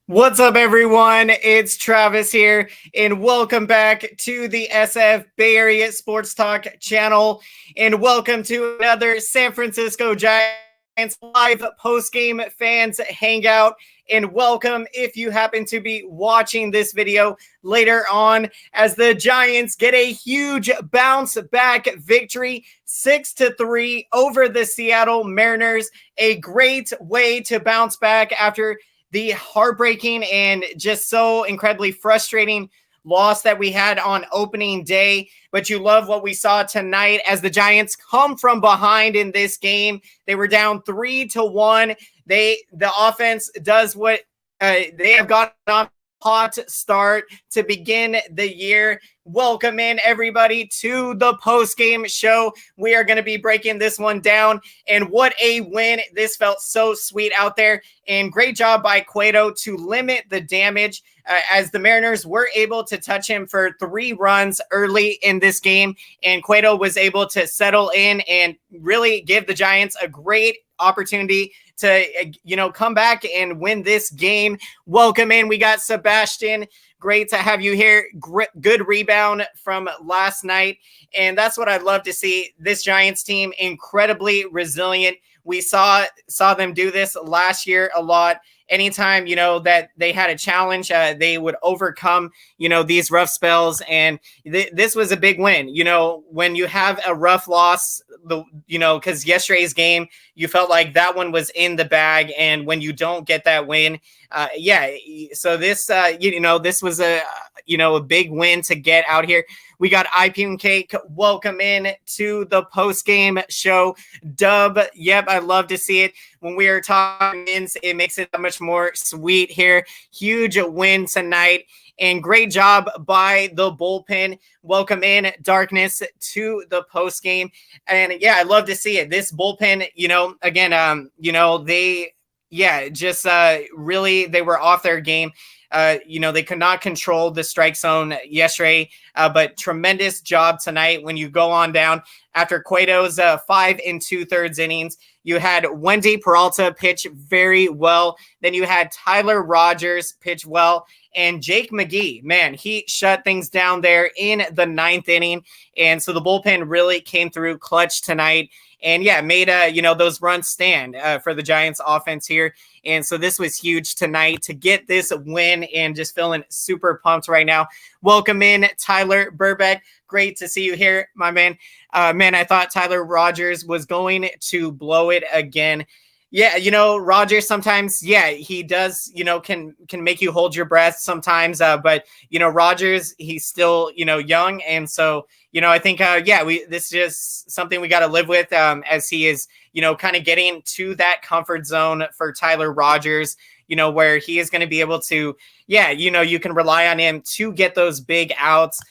What's up, everyone? It's Travis here, and welcome back to the SF Bay Area Sports Talk channel, and welcome to another San Francisco Giants live post-game fans hangout. And welcome if you happen to be watching this video later on, as the Giants get a huge bounce back victory 6-3 over the Seattle Mariners. A great way to bounce back after the heartbreaking and just so incredibly frustrating loss that we had on opening day. But you love what we saw tonight as the Giants come from behind in this game. They were down 3-1. The offense does what they have gotten off hot start to begin the year. Welcome in, everybody, to the post-game show. We are going to be breaking this one down, and what a win. This felt so sweet out there, and great job by Cueto to limit the damage as the Mariners were able to touch him for 3 runs early in this game, and Cueto was able to settle in and really give the Giants a great opportunity to, come back and win this game. Welcome in. We got Sebastian. Great to have you here. Good rebound from last night. And that's what I'd love to see. This Giants team, incredibly resilient. We saw them do this last year a lot. Anytime, that they had a challenge, they would overcome, these rough spells. And this was a big win. When you have a rough loss, because yesterday's game, you felt like that one was in the bag. And when you don't get that win, so this, this was a big win to get out here. We got IP and Cake. Welcome in to the post-game show. Dub, yep, I love to see it. When we are talking, it makes it that much more sweet here. Huge win tonight, and great job by the bullpen. Welcome in, Darkness, to the post-game. And, I love to see it. This bullpen, really, they were off their game. They could not control the strike zone yesterday, but tremendous job tonight. When you go on down after Cueto's 5 2/3 innings, you had Wendy Peralta pitch very well. Then you had Tyler Rogers pitch well, and Jake McGee, man, he shut things down there in the 9th inning. And so the bullpen really came through clutch tonight. And made those runs stand for the Giants offense here. And so this was huge tonight to get this win, and just feeling super pumped right now. Welcome in, Tyler Burbeck. Great to see you here, my man. I thought Tyler Rogers was going to blow it again. Rogers sometimes, he does, can make you hold your breath sometimes. But Rogers, he's still, young. And so, I think, this is just something we got to live with as he is, kind of getting to that comfort zone for Tyler Rogers, where he is going to be able to, you can rely on him to get those big outs.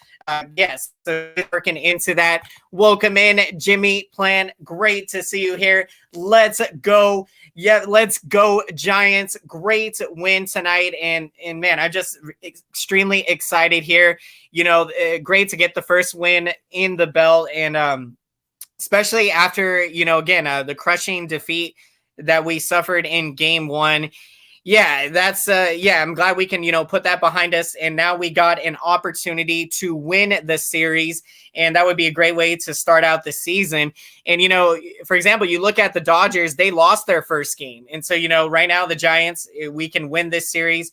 So working into that. Welcome in, Jimmy Plan. Great to see you here. Let's go. Let's go, Giants. Great win tonight. And man, I'm just extremely excited here. Great to get the first win in the belt. And especially after, the crushing defeat that we suffered in game 1. That's I'm glad we can, put that behind us. And now we got an opportunity to win the series. And that would be a great way to start out the season. And, for example, you look at the Dodgers, they lost their first game. And so, right now the Giants, we can win this series,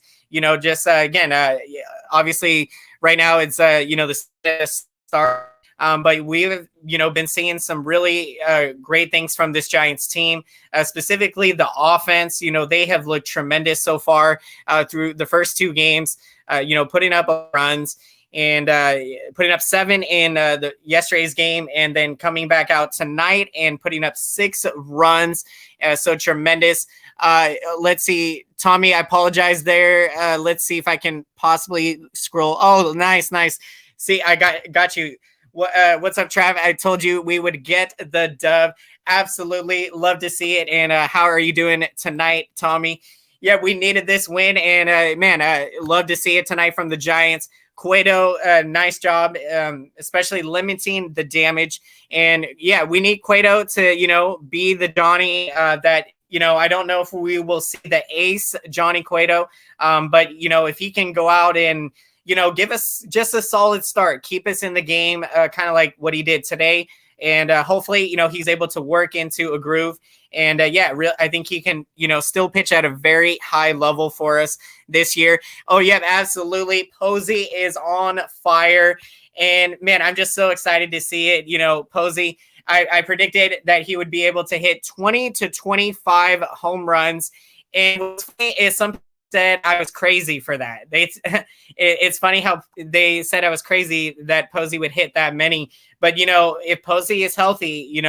obviously right now it's, the start. But we've, been seeing some really great things from this Giants team, specifically the offense. They have looked tremendous so far through the first 2 games, putting up runs and putting up 7 in the yesterday's game, and then coming back out tonight and putting up 6 runs. So tremendous. Let's see, Tommy, I apologize there. Let's see if I can possibly scroll. Oh, nice. See, I got you. What's up, Trav? I told you we would get the dub. Absolutely love to see it. And how are you doing tonight, Tommy? Yeah, we needed this win. And love to see it tonight from the Giants. Cueto, nice job, especially limiting the damage. And we need Cueto to, be the Donnie that I don't know if we will see the ace, Johnny Cueto, but, if he can go out and, give us just a solid start, keep us in the game, kind of like what he did today. And hopefully, he's able to work into a groove. And I think he can, still pitch at a very high level for us this year. Oh, yeah, absolutely. Posey is on fire. And man, I'm just so excited to see it. Posey, I predicted that he would be able to hit 20 to 25 home runs. And what's funny is some said I was crazy for that. It's funny how they said I was crazy that Posey would hit that many. But, if Posey is healthy,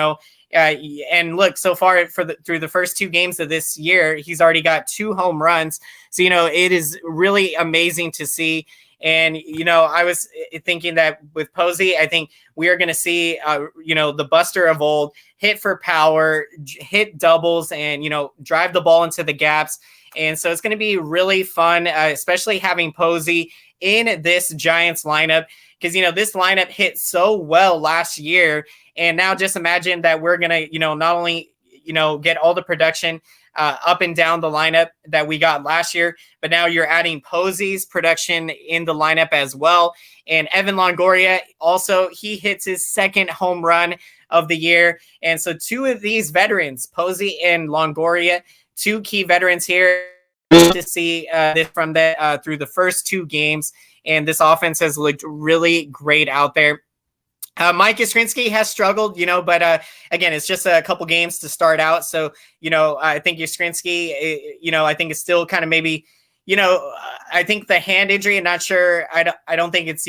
and look, so far through the first 2 games of this year, he's already got 2 home runs. So, it is really amazing to see. And, I was thinking that with Posey, I think we are going to see, the Buster of old hit for power, hit doubles, and, drive the ball into the gaps. And so it's going to be really fun, especially having Posey in this Giants lineup, because, this lineup hit so well last year. And now just imagine that we're going to, not only, get all the production up and down the lineup that we got last year, but now you're adding Posey's production in the lineup as well. And Evan Longoria also, he hits his 2nd home run of the year. And so 2 of these veterans, Posey and Longoria, 2 key veterans here, to see this from through the first 2 games. And this offense has looked really great out there. Mike Yastrzemski has struggled, but again, it's just a couple games to start out. So, I think Yastrzemski, I think it's still kind of maybe, I think the hand injury, I'm not sure. I don't think it's,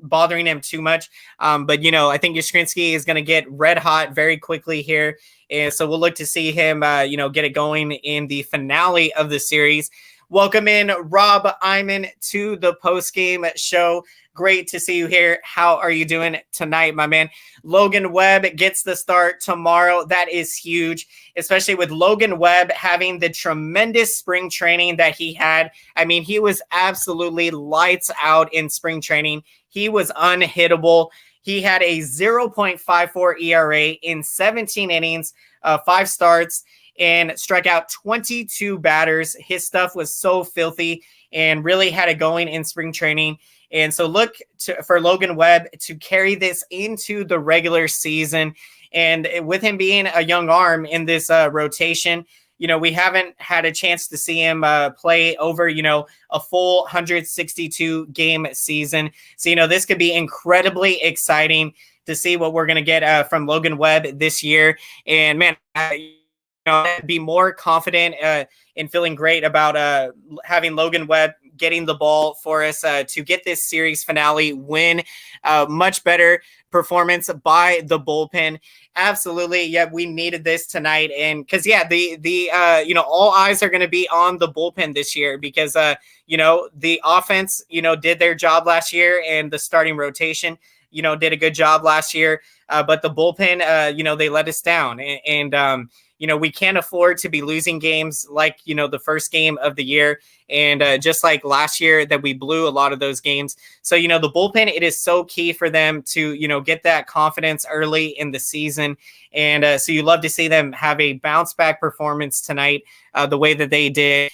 bothering him too much. But, I think Yastrzemski is going to get red hot very quickly here. And so we'll look to see him, get it going in the finale of the series. Welcome in Rob Iman to the post-game show. Great to see you here. How are you doing tonight, my man? Logan Webb gets the start tomorrow. That is huge, especially with Logan Webb having the tremendous spring training that he had. I mean, he was absolutely lights out in spring training. He was unhittable. He had a 0.54 ERA in 17 innings, 5 starts, and struck out 22 batters. His stuff was so filthy and really had it going in spring training. And so look for Logan Webb to carry this into the regular season. And with him being a young arm in this rotation, we haven't had a chance to see him play over, a full 162 game season. So, this could be incredibly exciting to see what we're going to get from Logan Webb this year. And man, be more confident in feeling great about having Logan Webb getting the ball for us to get this series finale win. Much better performance by the bullpen. Absolutely. Yeah, we needed this tonight. And because, all eyes are going to be on the bullpen this year because, the offense, did their job last year and the starting rotation, did a good job last year. But the bullpen, they let us down. And we can't afford to be losing games like, the first game of the year. And just like last year that we blew a lot of those games. So, the bullpen, it is so key for them to, get that confidence early in the season. And so you love to see them have a bounce back performance tonight, the way that they did.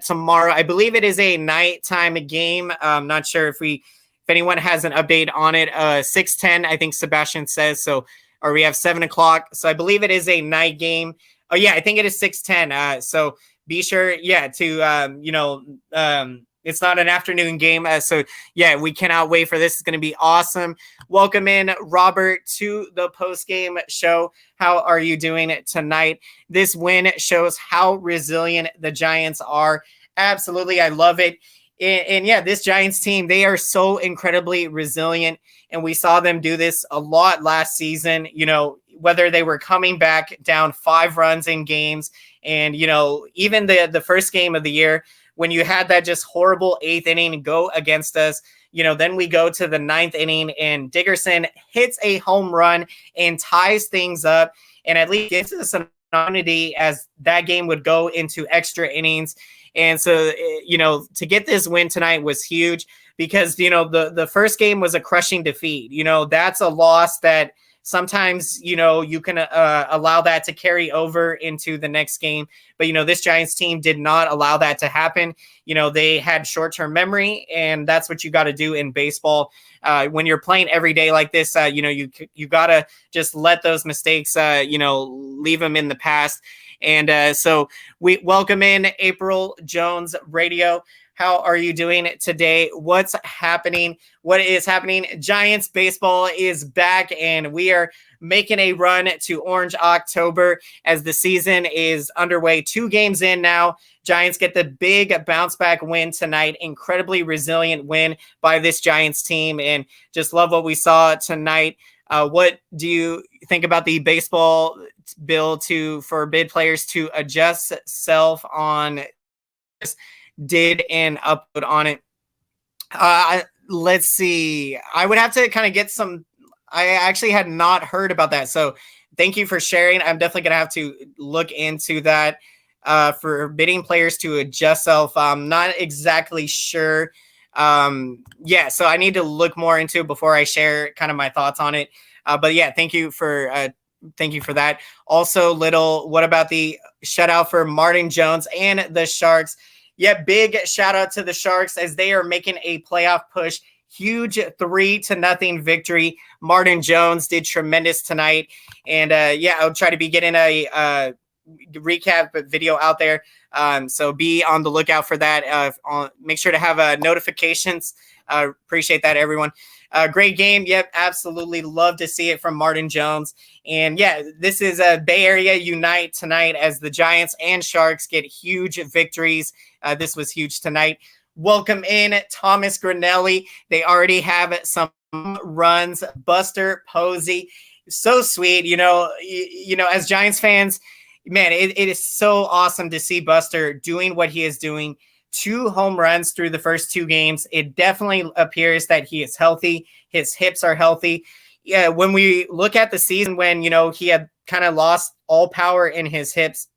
Tomorrow, I believe it is a nighttime game. I'm not sure if anyone has an update on it. 6:10, I think Sebastian says so. Or we have 7 o'clock. So I believe it is a night game. Oh yeah, I think it is 6:10. So be sure, to, it's not an afternoon game. So yeah, we cannot wait for this. It's going to be awesome. Welcome in Robert to the post-game show. How are you doing tonight? This win shows how resilient the Giants are. Absolutely. I love it. And yeah, this Giants team, they are so incredibly resilient. And we saw them do this a lot last season, whether they were coming back down 5 runs in games. And, even the first game of the year, when you had that just horrible 8th inning go against us, then we go to the 9th inning and Dickerson hits a home run and ties things up and at least gives us some opportunity as that game would go into extra innings. And so, to get this win tonight was huge because, the first game was a crushing defeat. That's a loss that sometimes, you can allow that to carry over into the next game. But, this Giants team did not allow that to happen. They had short-term memory, and that's what you got to do in baseball. When you're playing every day like this, you got to just let those mistakes, leave them in the past. And so we welcome in April Jones Radio. How are you doing today? What's happening? What is happening? Giants baseball is back, and we are making a run to Orange October as the season is underway. 2 games in now. Giants get the big bounce back win tonight. Incredibly resilient win by this Giants team, and just love what we saw tonight. What do you think about the baseball bill to forbid players to adjust self on this? Did an upload on it. Let's see. I would have to kind of get some. I actually had not heard about that. So thank you for sharing. I'm definitely going to have to look into that, forbidding players to adjust self. I'm not exactly sure. Yeah, so I need to look more into it before I share kind of my thoughts on it. But yeah, thank you for that. Also, what about the shutout for Martin Jones and the Sharks? Yeah, big shout out to the Sharks as they are making a playoff push. Huge 3-0 victory. Martin Jones did tremendous tonight. And yeah, I'll try to be getting a recap video out there. So be on the lookout for that. Make sure to have notifications. Appreciate that, everyone. Great game. Yep, absolutely. Love to see it from Martin Jones. And yeah, this is a Bay Area unite tonight as the Giants and Sharks get huge victories. This was huge tonight. Welcome in Thomas Granelli. They already have some runs. Buster Posey, so sweet. As Giants fans, man, it is so awesome to see Buster doing what he is doing. 2 home runs through the first 2 games. It definitely appears that he is healthy. His hips are healthy. Yeah, when we look at the season when, he had kind of lost all power in his hips,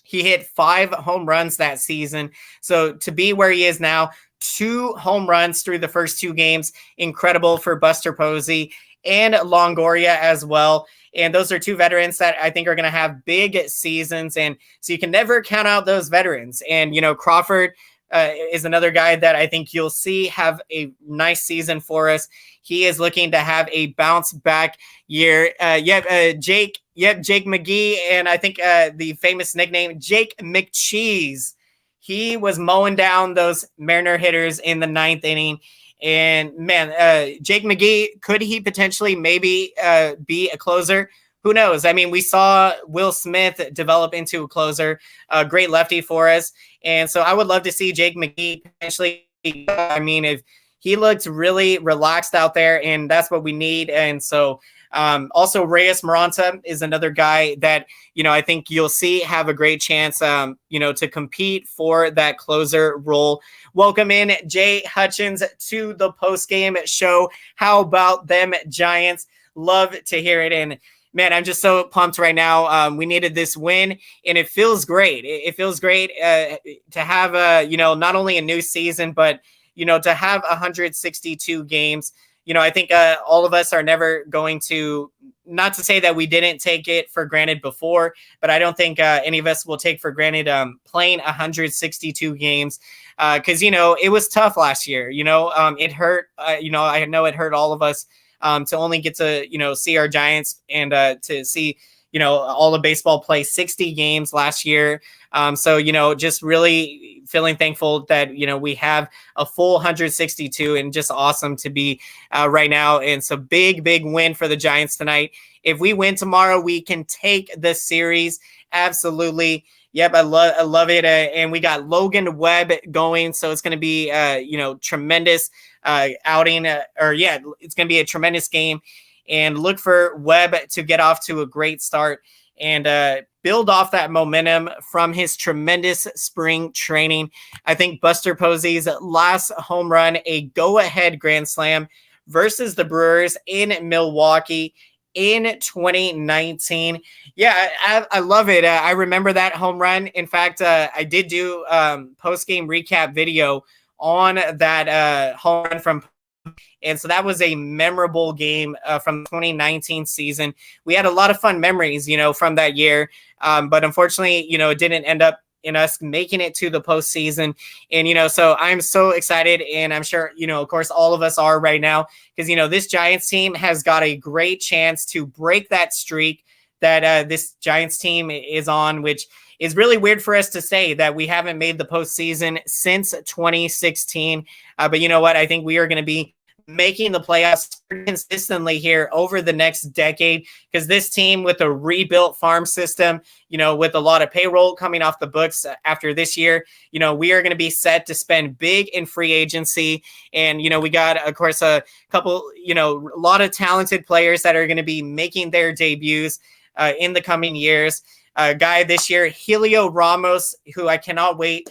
he hit 5 home runs that season. So to be where he is now, 2 home runs through the first 2 games, incredible for Buster Posey and Longoria as well. And those are 2 veterans that I think are going to have big seasons. And so you can never count out those veterans. And, Crawford is another guy that I think you'll see have a nice season for us. He is looking to have a bounce back year. Jake McGee, and I think the famous nickname, Jake McCheese. He was mowing down those Mariner hitters in the 9th inning. And man, Jake McGee, could he potentially maybe be a closer? Who knows? I mean, we saw Will Smith develop into a closer, a great lefty for us. And so I would love to see Jake McGee potentially. I mean, if he looked really relaxed out there, and that's what we need. And so also Reyes Maranta is another guy that, I think you'll see have a great chance, to compete for that closer role. Welcome in Jay Hutchins to the post-game show. How about them Giants? Love to hear it. And man, I'm just so pumped right now. We needed this win, and it feels great. It feels great to have not only a new season, but to have 162 games. I think all of us are never going to, not to say that we didn't take it for granted before, but I don't think any of us will take for granted playing 162 games because, it was tough last year. It hurt. I know it hurt all of us to only get to, see our Giants and to see, all of baseball play 60 games last year. So, just really feeling thankful that, we have a full 162 and just awesome to be right now. And so big win for the Giants tonight. If we win tomorrow, we can take the series. Absolutely. Yep. I love it. And we got Logan Webb going. So it's going to be, tremendous outing it's going to be a tremendous game. And look for Webb to get off to a great start and build off that momentum from his tremendous spring training. I think Buster Posey's last home run, a go-ahead grand slam versus the Brewers in Milwaukee in 2019. Yeah, I love it. I remember that home run. In fact, I did do post-game recap video on that home run from And so that was a memorable game from the 2019 season. We had a lot of fun memories, from that year. But unfortunately, it didn't end up in us making it to the postseason. And, so I'm so excited. And I'm sure, of course, all of us are right now because, this Giants team has got a great chance to break that streak that this Giants team is on, which is really weird for us to say that we haven't made the postseason since 2016. But you know what? I think we are going to be making the playoffs consistently here over the next decade because this team with a rebuilt farm system, with a lot of payroll coming off the books after this year, we are going to be set to spend big in free agency. And, we got, of course, a couple, a lot of talented players that are going to be making their debuts in the coming years. Guy this year, Helio Ramos, who I cannot wait.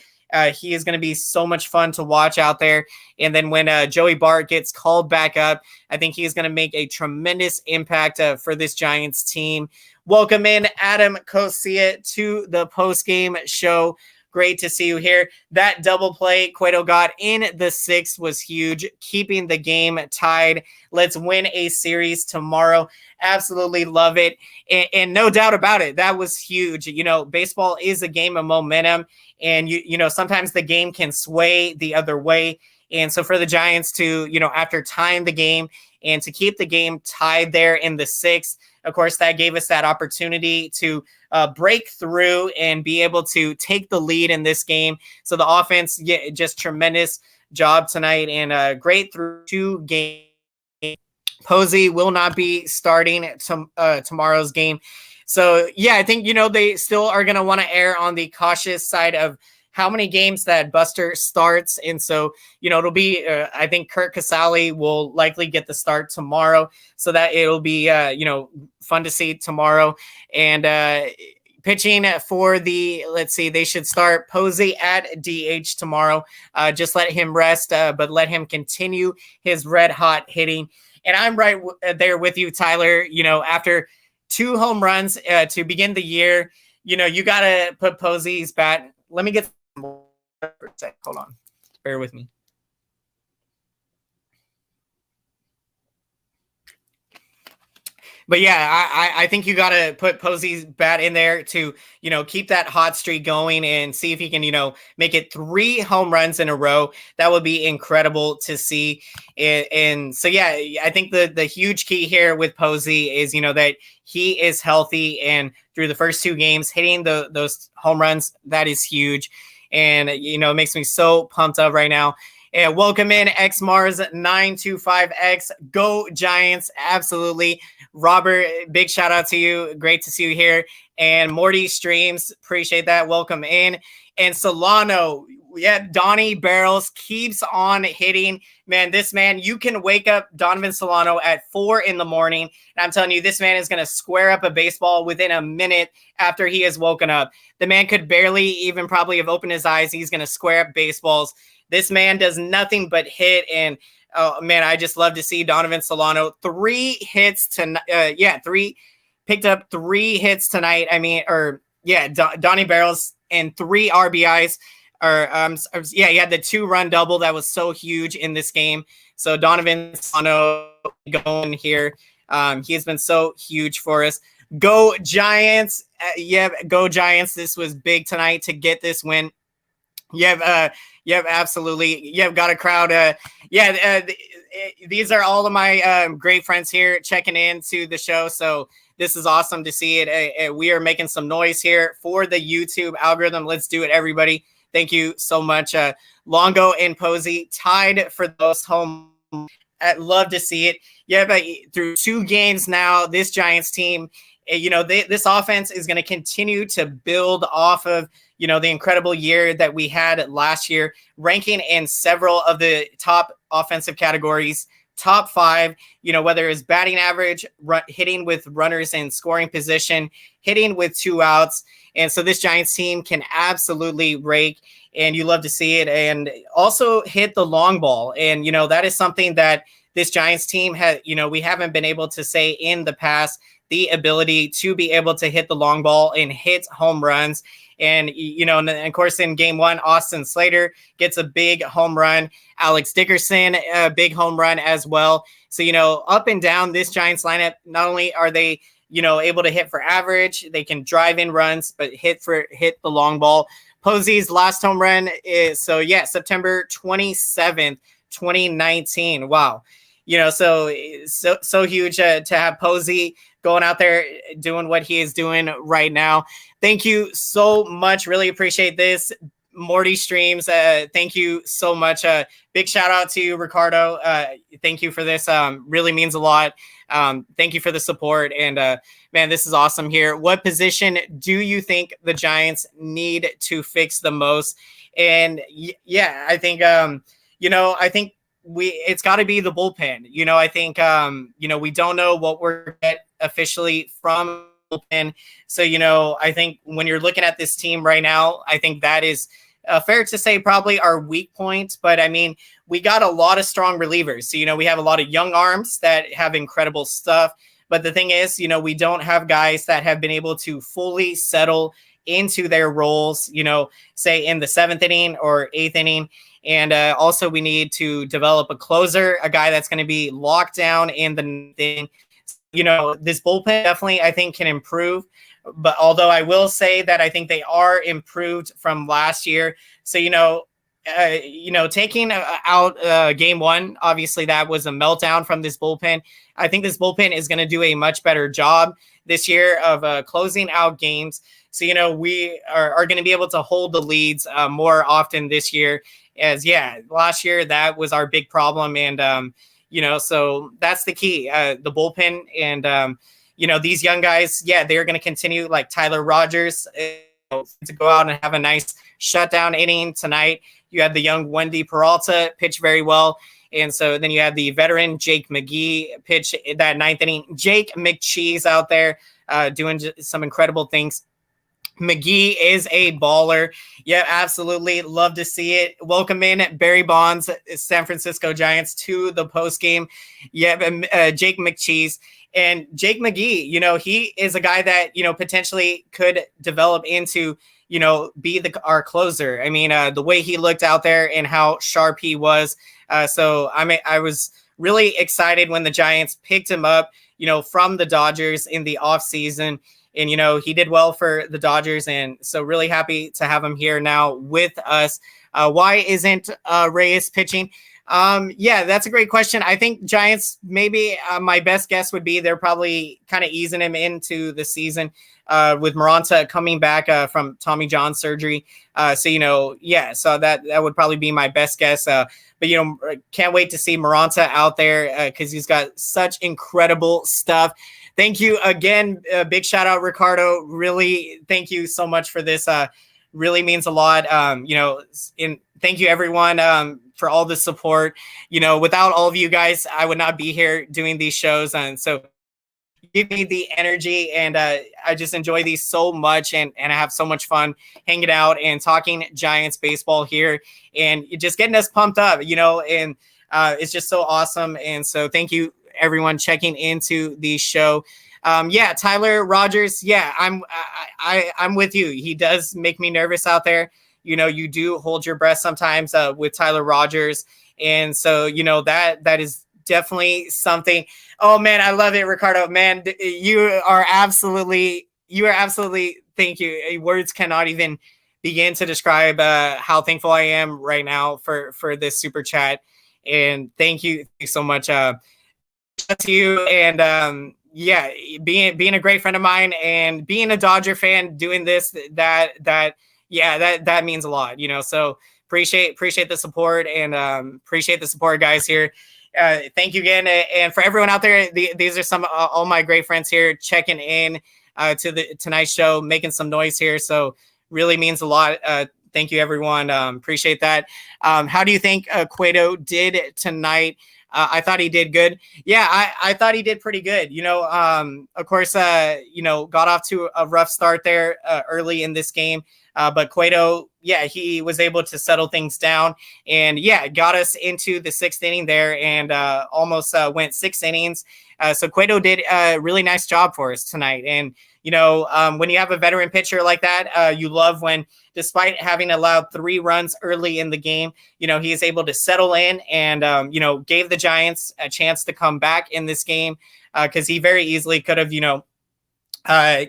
He is going to be so much fun to watch out there. And then when Joey Bart gets called back up, I think he's going to make a tremendous impact for this Giants team. Welcome in Adam Kosia to the postgame show. Great to see you here. That double play Cueto got in the sixth was huge, keeping the game tied. Let's win a series tomorrow. Absolutely love it. And no doubt about it, that was huge. Baseball is a game of momentum. And, sometimes the game can sway the other way. And so for the Giants to, after tying the game and to keep the game tied there in the sixth, of course, that gave us that opportunity to break through and be able to take the lead in this game. So the offense, just tremendous job tonight and great through two games. Posey will not be starting tomorrow's game. So, I think, they still are going to want to err on the cautious side of how many games that Buster starts. And so, it'll be, I think Kurt Casale will likely get the start tomorrow. So that it'll be, fun to see tomorrow. And pitching for they should start Posey at DH tomorrow. Just let him rest, but let him continue his red hot hitting. And I'm right there with you, Tyler. After 2 home runs to begin the year, you got to put Posey's bat. Let me get more for a sec. Hold on. Bear with me. But I think you got to put Posey's bat in there to, keep that hot streak going and see if he can, make it 3 home runs in a row. That would be incredible to see. And so, I think the huge key here with Posey is, that he is healthy and through the first 2 games hitting those home runs, that is huge. And, it makes me so pumped up right now. And welcome in XMars925X. Go Giants. Absolutely. Robert, big shout out to you. Great to see you here. And Morty Streams. Appreciate that. Welcome in. And Solano. Donnie Barrels keeps on hitting. Man, this man, you can wake up Donovan Solano at 4 in the morning. And I'm telling you, this man is going to square up a baseball within a minute after he has woken up. The man could barely even probably have opened his eyes. He's going to square up baseballs. This man does nothing but hit. And, man, I just love to see Donovan Solano. 3 hits tonight. Picked up 3 hits tonight. Donnie Barrels and 3 RBIs. He had the 2-run double that was so huge in this game. So Donovan Solano going here. He has been so huge for us. Go Giants. Go Giants. This was big tonight to get this win. Absolutely. You've got a crowd. These are all of my great friends here checking in to the show. So this is awesome to see it. We are making some noise here for the YouTube algorithm. Let's do it, everybody. Thank you so much. Longo and Posey tied for those home. I'd love to see it. Through 2 games now, this Giants team, this offense is going to continue to build off of, the incredible year that we had last year, ranking in several of the top offensive categories, top 5, whether it's batting average, hitting with runners in scoring position, hitting with 2 outs. And so this Giants team can absolutely rake, and you love to see it, and also hit the long ball. And, that is something that this Giants team has, we haven't been able to say in the past the ability to be able to hit the long ball and hit home runs. And, and of course, in game one, Austin Slater gets a big home run. Alex Dickerson, a big home run as well. So, up and down this Giants lineup, not only are they, able to hit for average, they can drive in runs, but hit the long ball. Posey's last home run is, September 27th, 2019. Wow. So huge to have Posey going out there doing what he is doing right now. Thank you so much. Really appreciate this. Morty Streams, thank you so much. Big shout out to you, Ricardo. Thank you for this. Really means a lot. Thank you for the support. And man, this is awesome here. What position do you think the Giants need to fix the most? And I think, I think it's got to be the bullpen. I think, we don't know what we're get officially from bullpen. So, I think when you're looking at this team right now, I think that is fair to say probably our weak point. But I mean, we got a lot of strong relievers. So, we have a lot of young arms that have incredible stuff. But the thing is, we don't have guys that have been able to fully settle into their roles, say in the 7th inning or 8th inning. And also we need to develop a closer, a guy that's going to be locked down in the thing. This bullpen definitely, I think, can improve. But although I will say that I think they are improved from last year. So, taking out game one, obviously that was a meltdown from this bullpen. I think this bullpen is going to do a much better job this year of closing out games. So, we are going to be able to hold the leads more often this year. Last year, that was our big problem. And, so that's the key, the bullpen. And, these young guys, they're going to continue, like Tyler Rogers, to go out and have a nice shutdown inning tonight. You had the young Wendy Peralta pitch very well. And so then you have the veteran Jake McGee pitch that 9th inning. Jake McCheese out there doing some incredible things. McGee is a baller. Yeah, absolutely. Love to see it. Welcome in Barry Bonds, San Francisco Giants, to the post game. Jake McCheese. And Jake McGee, he is a guy that, potentially could develop into, be our closer. I mean, the way he looked out there and how sharp he was. I was really excited when the Giants picked him up, from the Dodgers in the offseason. And, he did well for the Dodgers. And so really happy to have him here now with us. Why isn't Reyes pitching? That's a great question. I think Giants, maybe my best guess would be they're probably kind of easing him into the season with Maranta coming back from Tommy John surgery. So that would probably be my best guess. But, can't wait to see Maranta out there because he's got such incredible stuff. Thank you again. Big shout out, Ricardo. Really, thank you so much for this. Really means a lot. Thank you, everyone, for all the support. Without all of you guys, I would not be here doing these shows. And so give me the energy, and I just enjoy these so much, and I have so much fun hanging out and talking Giants baseball here, and just getting us pumped up, and it's just so awesome. And so thank you, everyone, checking into the show. Tyler Rogers. I'm with you. He does make me nervous out there. You do hold your breath sometimes with Tyler Rogers. And so, that is definitely something. Oh man, I love it, Ricardo. Man, you are absolutely, thank you. Words cannot even begin to describe how thankful I am right now for this super chat. And thank you so much to you. And being a great friend of mine and being a Dodger fan, doing this, that means a lot, so appreciate the support, and appreciate the support, guys, here. Thank you again. And for everyone out there, these are some all my great friends here checking in to the tonight's show, making some noise here. So really means a lot. Thank you, everyone. Appreciate that. How do you think Cueto did tonight? I thought he did good. I thought he did pretty good. Of course, got off to a rough start there early in this game. But Cueto, yeah, he was able to settle things down and, yeah, got us into the 6th inning there and almost went 6 innings. So Cueto did a really nice job for us tonight. And, when you have a veteran pitcher like that, you love when, despite having allowed 3 runs early in the game, he is able to settle in and, gave the Giants a chance to come back in this game because he very easily could have,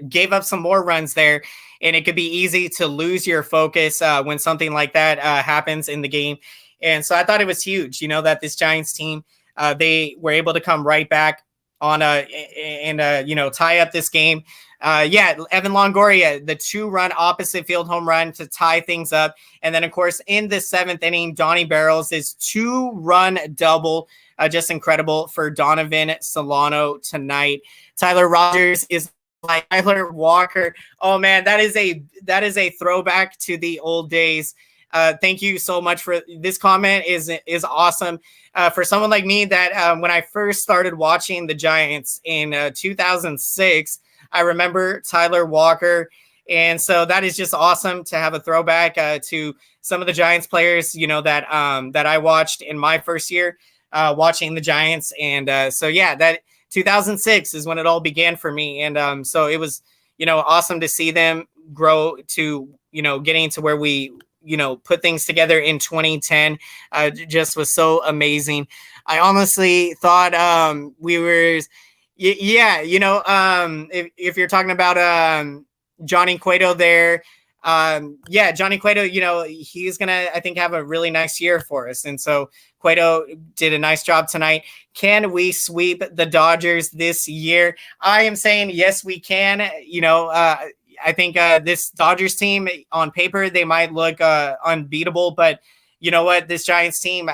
gave up some more runs there. And it could be easy to lose your focus when something like that happens in the game. And so I thought it was huge, that this Giants team, they were able to come right back on tie up this game. Evan Longoria, the 2-run opposite field home run to tie things up. And then, of course, in the 7th inning, Donnie Barrels' 2-run double, just incredible for Donovan Solano tonight. Tyler Rogers is like Tyler Walker. Oh man, that is a throwback to the old days. Thank you so much for this comment. Is awesome. For someone like me that when I first started watching the Giants in 2006, I remember Tyler Walker. And so that is just awesome to have a throwback to some of the Giants players, that I watched in my first year watching the Giants. And that 2006 is when it all began for me. And so it was, awesome to see them grow to, getting to where we, put things together in 2010. Just was so amazing. I honestly thought we were, if you're talking about Johnny Cueto there, Johnny Cueto, he's going to, I think, have a really nice year for us. And so Cueto did a nice job tonight. Can we sweep the Dodgers this year? I am saying, yes, we can. I think this Dodgers team on paper, they might look unbeatable, but you know what? This Giants team,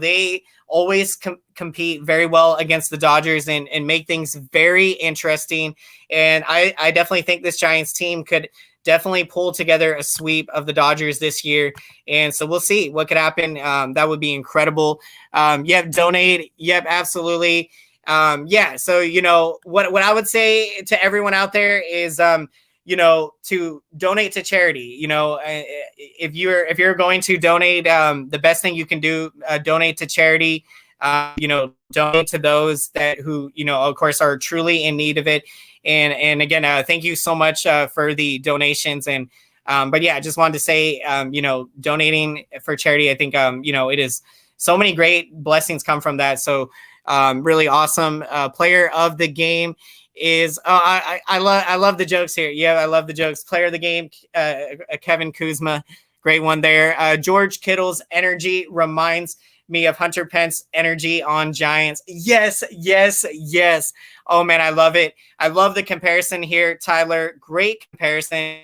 they always compete very well against the Dodgers and make things very interesting. And I definitely think this Giants team could definitely pull together a sweep of the Dodgers this year. And so we'll see what could happen. That would be incredible. Donate. Yep, absolutely. So, what I would say to everyone out there is, to donate to charity. If you're going to donate, the best thing you can do, donate to charity. Donate to those who of course are truly in need of it. And again, thank you so much for the donations. And I just wanted to say, donating for charity, I think it is so many great blessings come from that. So really awesome. Player of the game is I love the jokes here. Yeah, I love the jokes. Player of the game, Kevin Kuzma, great one there. George Kittle's energy reminds me of Hunter Pence's energy on Giants. Yes. Oh man, I love it. I love the comparison here, Tyler. Great comparison.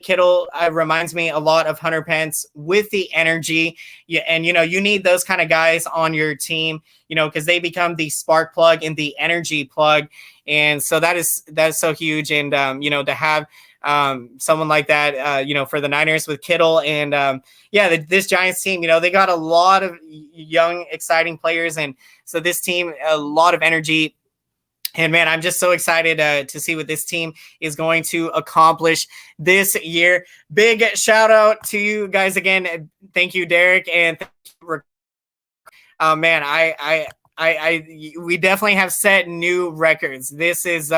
Kittle reminds me a lot of Hunter Pence with the energy. Yeah, and you need those kind of guys on your team, because they become the spark plug and the energy plug. And so that's so huge. And to have someone like that, for the Niners with Kittle and this Giants team, they got a lot of young, exciting players. And so this team, a lot of energy. And man, I'm just so excited to see what this team is going to accomplish this year. Big shout out to you guys again. Thank you, Derek. And thank you, we definitely have set new records. This is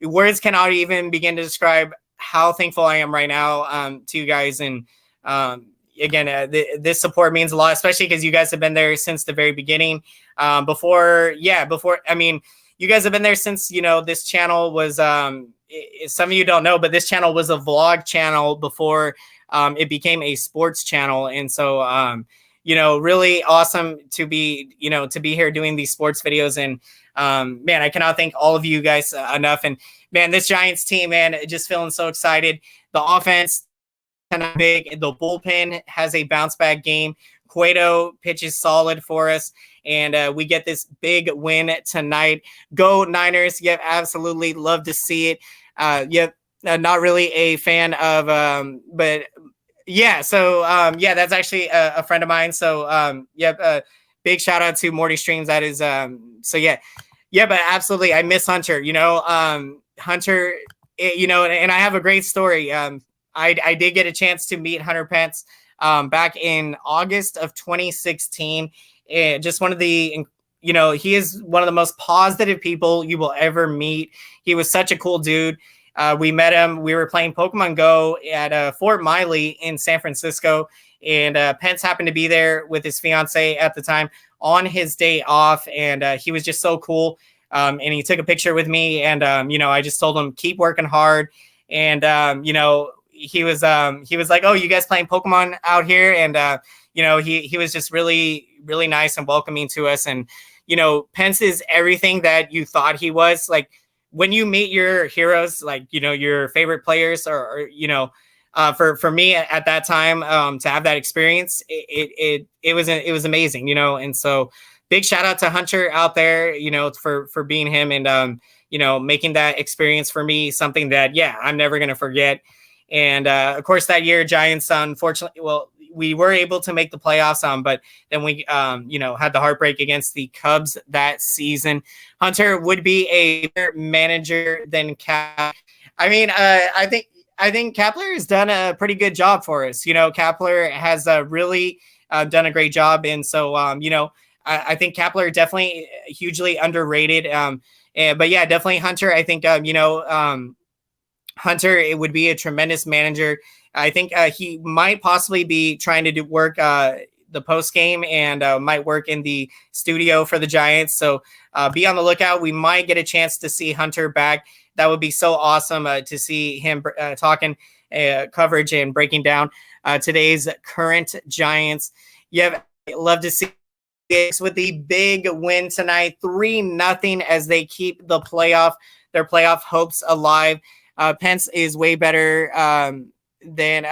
words cannot even begin to describe how thankful I am right now to you guys. And again, this support means a lot, especially because you guys have been there since the very beginning. You guys have been there since, this channel was, some of you don't know, but this channel was a vlog channel before it became a sports channel. And so, really awesome to be here doing these sports videos. And man, I cannot thank all of you guys enough. And man, this Giants team, man, just feeling so excited. The offense kind of big. The bullpen has a bounce back game. Cueto pitches solid for us. And we get this big win tonight. Go Niners. Yep, absolutely. Love to see it. Not really a fan of, but yeah. So, that's actually a friend of mine. So, big shout out to Morty Streams. That is, but absolutely. I miss Hunter, Hunter, and I have a great story. I did get a chance to meet Hunter Pence back in August of 2016. Just one of the, he is one of the most positive people you will ever meet. He was such a cool dude. We met him. We were playing Pokemon Go at Fort Miley in San Francisco, and Pence happened to be there with his fiance at the time on his day off, and he was just so cool. And he took a picture with me, and I just told him keep working hard, and he was like, "Oh, you guys playing Pokemon out here?" And he was just really, really nice and welcoming to us. And Pence is everything that you thought he was. Like when you meet your heroes, like your favorite players, or for me at that time, to have that experience, it was amazing, and so big shout out to Hunter out there, for being him, and making that experience for me something that I'm never gonna forget. And of course that year Giants, unfortunately, we were able to make the playoffs, but then we, had the heartbreak against the Cubs that season. Hunter would be a better manager than Cap. I mean, I think Kapler has done a pretty good job for us. Kapler has really done a great job, and so I think Kapler definitely hugely underrated. But yeah, definitely Hunter. I think Hunter, it would be a tremendous manager. I think he might possibly be trying to do work the post game, and might work in the studio for the Giants. So be on the lookout. We might get a chance to see Hunter back. That would be so awesome to see him talking coverage and breaking down today's current Giants. Yeah, love to see this with the big win tonight, 3-0, as they keep their playoff hopes alive. Pence is way better than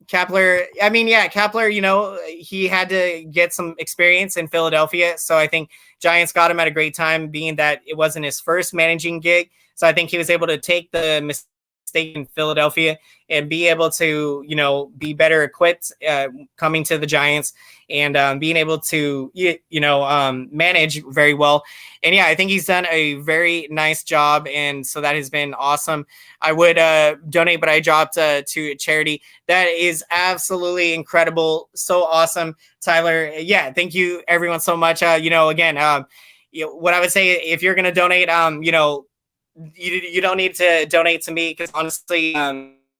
Kapler. I mean, Kapler, he had to get some experience in Philadelphia. So I think Giants got him at a great time, being that it wasn't his first managing gig. So I think he was able to take the mistake in Philadelphia and be able to, be better equipped coming to the Giants, and being able to, manage very well. And yeah, I think he's done a very nice job. And so that has been awesome. I would donate, but I dropped to charity. That is absolutely incredible. So awesome, Tyler. Yeah, thank you everyone so much. Again, what I would say, if you're going to donate, you don't need to donate to me, because honestly,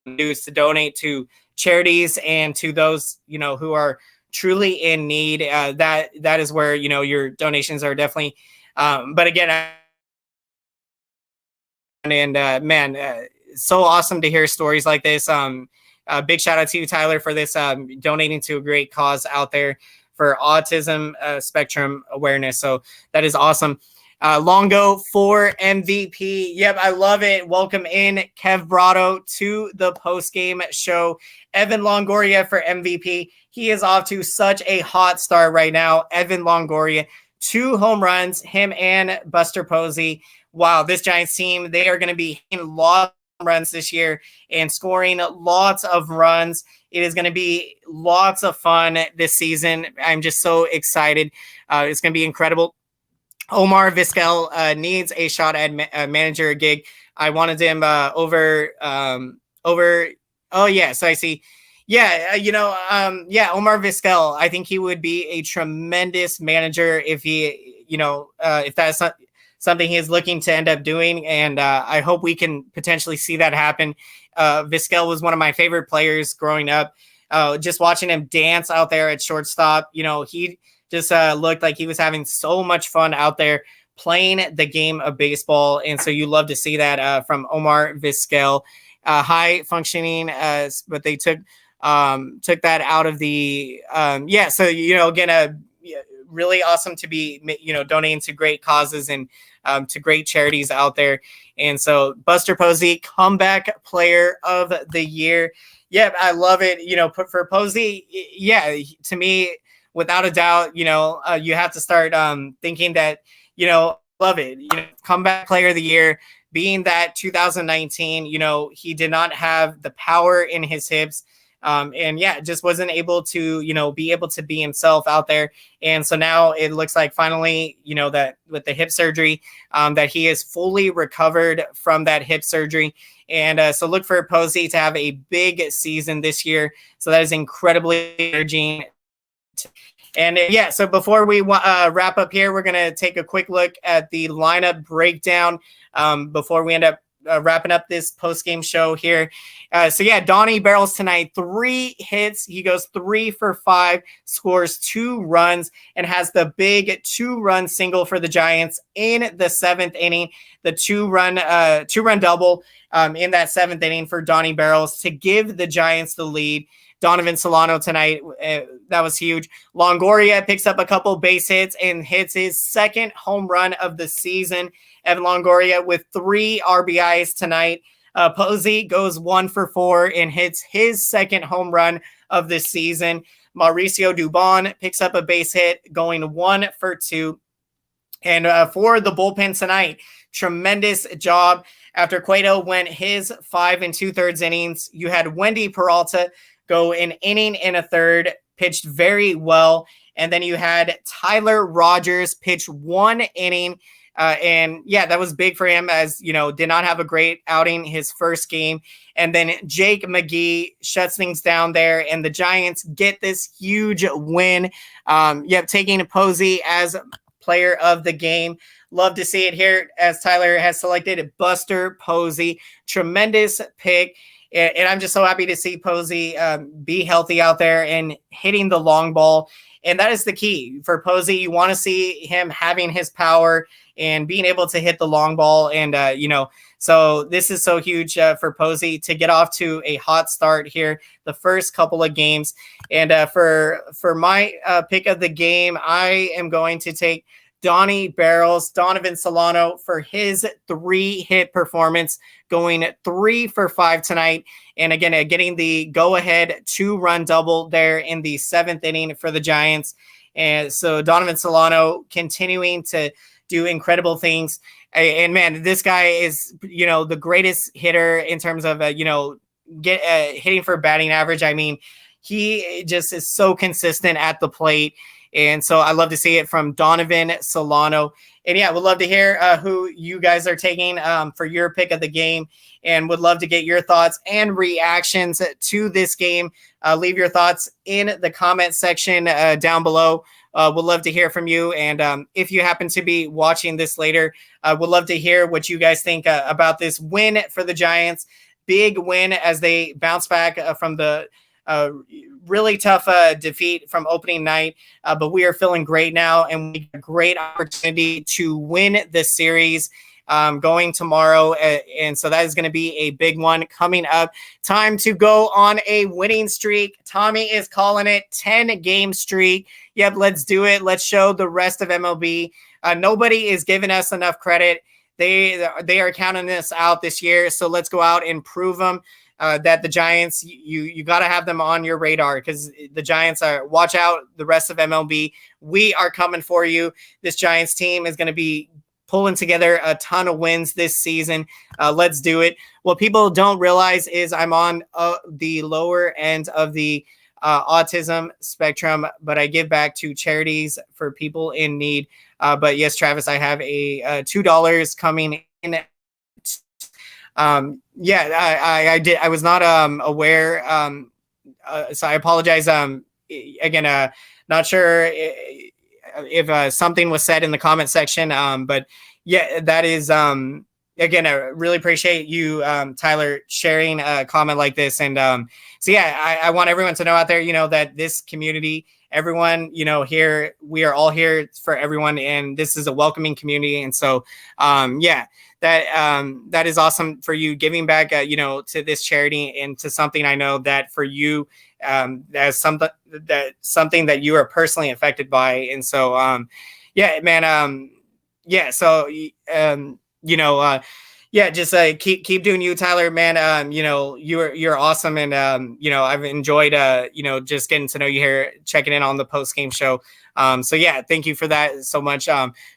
is to donate to charities and to those, who are truly in need. That is where, your donations are definitely, but again, so awesome to hear stories like this. Big shout out to you, Tyler, for this, donating to a great cause out there for autism spectrum awareness. So that is awesome. Longo for MVP. Yep, I love it. Welcome in Kev Brado to the post-game show. Evan Longoria for MVP. He is off to such a hot start right now. Evan Longoria, 2 home runs, him and Buster Posey. Wow, this Giants team, they are going to be hitting lots of runs this year and scoring lots of runs. It is going to be lots of fun this season. I'm just so excited. It's going to be incredible. Omar Vizquel needs a shot at manager gig. I wanted him over. Oh yeah, so I see. Yeah, Omar Vizquel. I think he would be a tremendous manager if he, if that's something he is looking to end up doing, and I hope we can potentially see that happen. Vizquel was one of my favorite players growing up. Just watching him dance out there at shortstop, he just looked like he was having so much fun out there playing the game of baseball. And so you love to see that from Omar Vizquel. High functioning, but they took that out of the so again, really awesome to be donating to great causes and to great charities out there. And so Buster Posey, comeback player of the year. Yeah, I love it. For Posey, to me, without a doubt, you have to start thinking that, love it. Comeback player of the year, being that 2019, he did not have the power in his hips. And yeah, just wasn't able to, be able to be himself out there. And so now it looks like finally, that with the hip surgery, that he is fully recovered from that hip surgery. And so look for Posey to have a big season this year. So that is incredibly encouraging. And yeah, so before we wrap up here, we're going to take a quick look at the lineup breakdown before we end up wrapping up this post-game show here. So yeah, Donnie barrels tonight, 3 hits. He goes 3 for 5, scores 2 runs, and has the big 2-run single for the Giants in the 7th inning. The two-run double in that 7th inning for Donnie barrels to give the Giants the lead. Donovan Solano tonight, that was huge. Longoria picks up a couple base hits and hits his 2nd home run of the season. Evan Longoria with 3 RBIs tonight. Posey goes 1 for 4 and hits his 2nd home run of the season. Mauricio Dubon picks up a base hit, going 1 for 2. And for the bullpen tonight, tremendous job. After Cueto went his 5 2/3 innings, you had Wendy Peralta go an inning and a third, pitched very well. And then you had Tyler Rogers pitch 1 inning. And yeah, that was big for him, as did not have a great outing his first game. And then Jake McGee shuts things down there, and the Giants get this huge win. Taking Posey as player of the game. Love to see it here, as Tyler has selected Buster Posey. Tremendous pick. And I'm just so happy to see Posey be healthy out there and hitting the long ball. And that is the key for Posey. You want to see him having his power and being able to hit the long ball. And, so this is so huge for Posey to get off to a hot start here, the first couple of games. And for my pick of the game, I am going to take Donnie barrels, Donovan Solano, for his 3-hit performance, going 3 for 5 tonight. And again, getting the go-ahead 2-run double there in the 7th inning for the Giants. And so Donovan Solano continuing to do incredible things. And man, this guy is, the greatest hitter in terms of, hitting for batting average. I mean, he just is so consistent at the plate. And so I love to see it from Donovan Solano. And yeah, would love to hear who you guys are taking for your pick of the game, and would love to get your thoughts and reactions to this game. Leave your thoughts in the comment section down below. Would love to hear from you. And if you happen to be watching this later, would love to hear what you guys think about this win for the Giants. Big win as they bounce back from the really tough defeat from opening night, but we are feeling great now, and we have a great opportunity to win the series going tomorrow. And so that is going to be a big one coming up. Time to go on a winning streak. Tommy is calling it 10-game streak. Yep, let's do it. Let's show the rest of MLB. Nobody is giving us enough credit. They are counting us out this year, so let's go out and prove them. That the Giants, you got to have them on your radar, because the Giants are, watch out, the rest of MLB. We are coming for you. This Giants team is going to be pulling together a ton of wins this season. Let's do it. What people don't realize is I'm on the lower end of the autism spectrum, but I give back to charities for people in need. But yes, Travis, I have a $2 coming in. I did. I was not aware. So I apologize. Again, not sure if something was said in the comment section. But yeah, that is again, I really appreciate you, Tyler, sharing a comment like this. And so yeah, I want everyone to know out there, that this community, everyone, here, we are all here for everyone, and this is a welcoming community. And so yeah, that is awesome for you giving back, to this charity, and to something I know that for you, as something that you are personally affected by. And so, yeah, man. Yeah. So, yeah, just keep doing you, Tyler, man. You're awesome. And, I've enjoyed, just getting to know you here, checking in on the post game show. So yeah, thank you for that so much.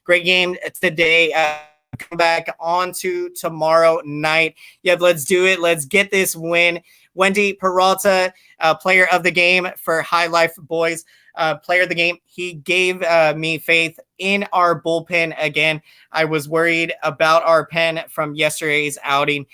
Great game today. Come back on to tomorrow night. Yep, let's do it. Let's get this win Wendy Peralta, player of the game for High Life Boys. Player of the game. He gave me faith in our bullpen again. I was worried about our pen from yesterday's outing.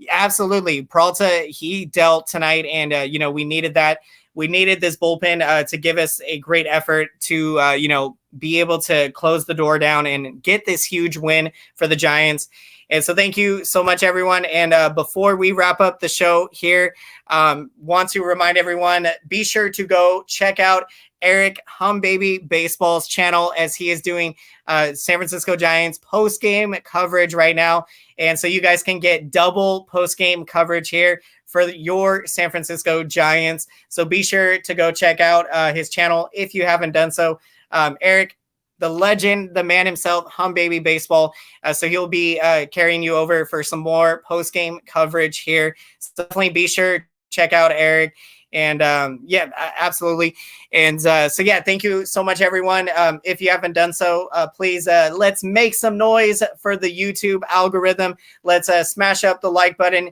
Absolutely. Peralta, he dealt tonight, and, we needed that. We needed this bullpen to give us a great effort to, be able to close the door down and get this huge win for the Giants. And so thank you so much, everyone. And before we wrap up the show here, want to remind everyone, be sure to go check out Eric Humbaby Baseball's channel, as he is doing San Francisco Giants post-game coverage right now. And so you guys can get double post-game coverage here for your San Francisco Giants. So be sure to go check out his channel if you haven't done so. Eric, the legend, the man himself, Humbaby Baseball. So he'll be carrying you over for some more post-game coverage here. So definitely be sure to check out Eric. And absolutely. And thank you so much, everyone. If you haven't done so, please let's make some noise for the YouTube algorithm. Let's smash up the like button.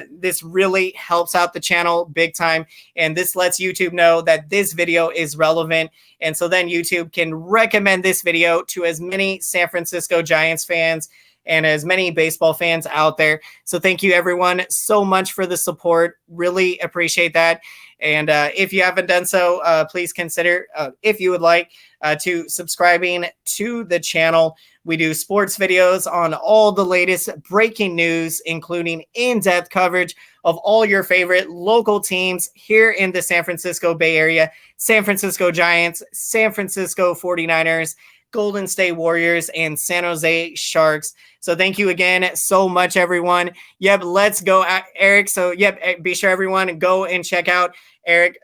This really helps out the channel big time. And this lets YouTube know that this video is relevant. And so then YouTube can recommend this video to as many San Francisco Giants fans and as many baseball fans out there. So thank you, everyone, so much for the support. Really appreciate that. And if you haven't done so, please consider, if you would like, to subscribing to the channel. We do sports videos on all the latest breaking news, including in-depth coverage of all your favorite local teams here in the San Francisco Bay Area: San Francisco Giants, San Francisco 49ers, Golden State Warriors, and San Jose Sharks. So thank you again so much, everyone. Yep, let's go, Eric. So be sure, everyone, go and check out Eric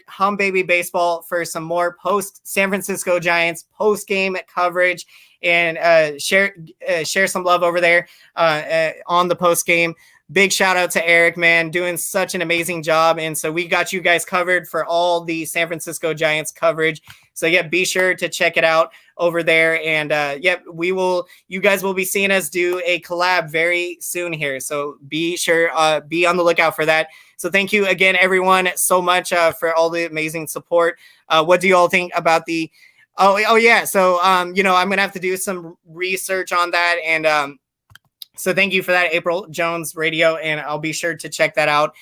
Humbaby Baseball for some more post San Francisco Giants post game coverage, and share some love over there on the post game. Big shout out to Eric, man, doing such an amazing job. And so we got you guys covered for all the San Francisco Giants coverage. So be sure to check it out over there. And you guys will be seeing us do a collab very soon here. So be sure, be on the lookout for that. So thank you again, everyone, so much for all the amazing support. What do you all think about the, oh yeah. So, I'm going to have to do some research on that. And, so thank you for that, April Jones Radio, and I'll be sure to check that out.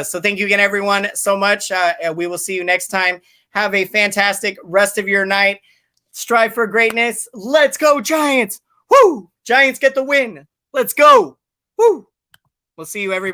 So thank you again, everyone, so much. We will see you next time. Have a fantastic rest of your night. Strive for greatness. Let's go, Giants. Woo! Giants get the win. Let's go. Woo! We'll see you, everybody.